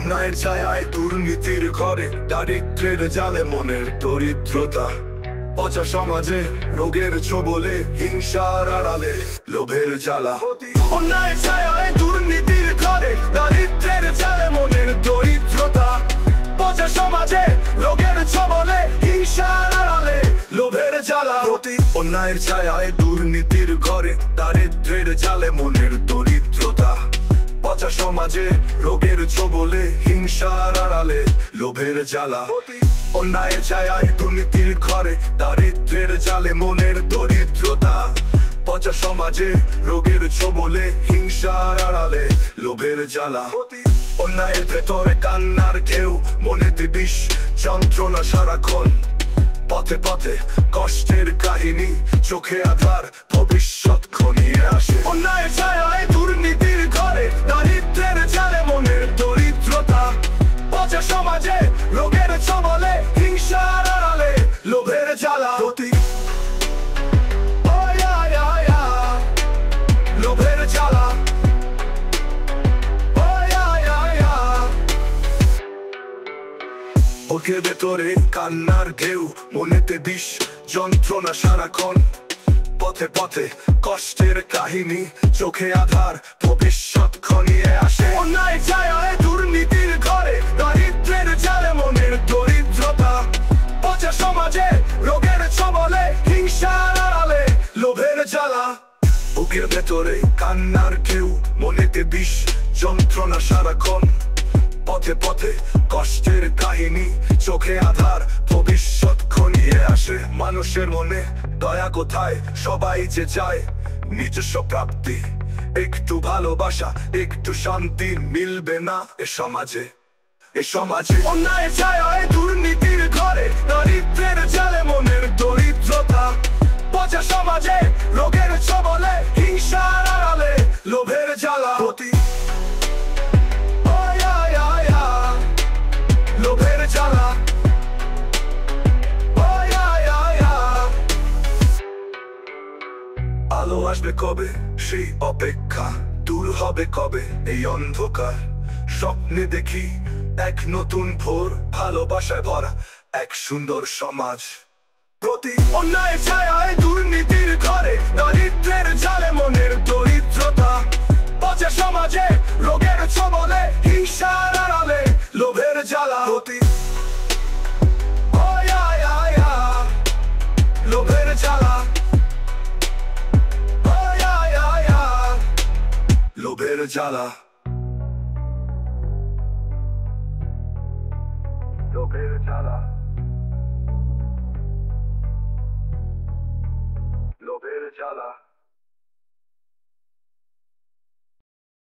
অন্যায়ের ছায়ায় দুর্নীতির ঘরে দারিদ্র্যের জালে মনের দরিদ্রতা পচা সমাজে রোগের ছোবলে হিংসার আড়ালে লোভের জ্বালা অন্যায়ের ছায়ায় দুর্নীতির ঘরে দারিদ্র্যের জালে মনের দরিদ্রতা পচা সমাজে রোগের ছোবলে হিংসার আড়ালে লোভের জ্বালা অন্যায়ের ছায়ায় দুর্নীতির ঘরে দারিদ্র্যের জালে মনের দরিদ্রতা পচা সমাজে রোগের ছোবলে হিংসার আড়ালে লোভের জ্বালা অন্যায়ের ছায়ায় দুর্নীতির ঘরে দারিদ্র্যের জালে মনের দরিদ্রতা পচা সমাজে রোগের ছোবলে হিংসার আড়ালে লোভের জ্বালা অন্যায়ের ভেতরে কান্নার ঢেউ মনেতে বিষ যন্ত্রণা সারাক্ষণ পথে পথে কষ্টের কাহিনী চোখে আধার ভবিষ্যৎ ঘনিয়ে আসে অন্যায়ের ছায়ায় দুর্নীতির ঘরে দারিদ্র্যের জালে মনের দরিদ্রতা পচা সমাজে রোগের ছোবলে হিংসার আড়ালে লোভের জ্বালা লোভের জ্বালা বুকের ভেতরে কান্নার ঢেউ মনেতে বিষ যন্ত্রণা সারাক্ষণ পথে পথে কষ্টের কাহিনী চোখে আধার ভবিষ্যৎ ঘনিয়ে আসে অন্যায়ের ছায়ায় দুর্নীতির ঘরে দারিদ্র্যের জালে মনের দরিদ্রতা পচা সমাজে রোগের ছোবলে হিংসার আড়ালে লোভের জ্বালা বুকের ভেতরে কান্নার ঢেউ মনেতে বিষ যন্ত্রণা সারাক্ষণ পথে পথে কষ্টের কাহিনী চোখে আধার ভবিষ্যৎ ঘনিয়ে আসে মানুষের মনে দয়া কোথায় সবাই যে চায় নিজস্ব প্রাপ্তি একটু ভালোবাসা একটু শান্তি মিলবে না এ সমাজে অন্যায়ের ছায়ায় দুর্নীতির ঘরে দারিদ্র্যের জালে মনের দরিদ্রতা পচা সমাজে রোগের ছোবলে হিংসার আড়ালে লোভের জ্বালা লোভের জ্বালা আলো আসবে কবে সেই অপেক্ষা দূর হবে কবে এই অন্ধকার স্বপ্নে দেখি এক নতুন ভোর ভালোবাসায় ভরা এক সুন্দর সমাজ প্রতি অন্যায়ের ছায়ায় দুর্নীতির ঘরে দারিদ্র্যের জালে মনের দরিদ্রতা পচা সমাজে রোগের ছোবলে হিংসার আড়ালে লোভের জ্বালা লোভের জ্বালা লোভের জ্বালা লোভের জ্বালা লোভের জ্বালা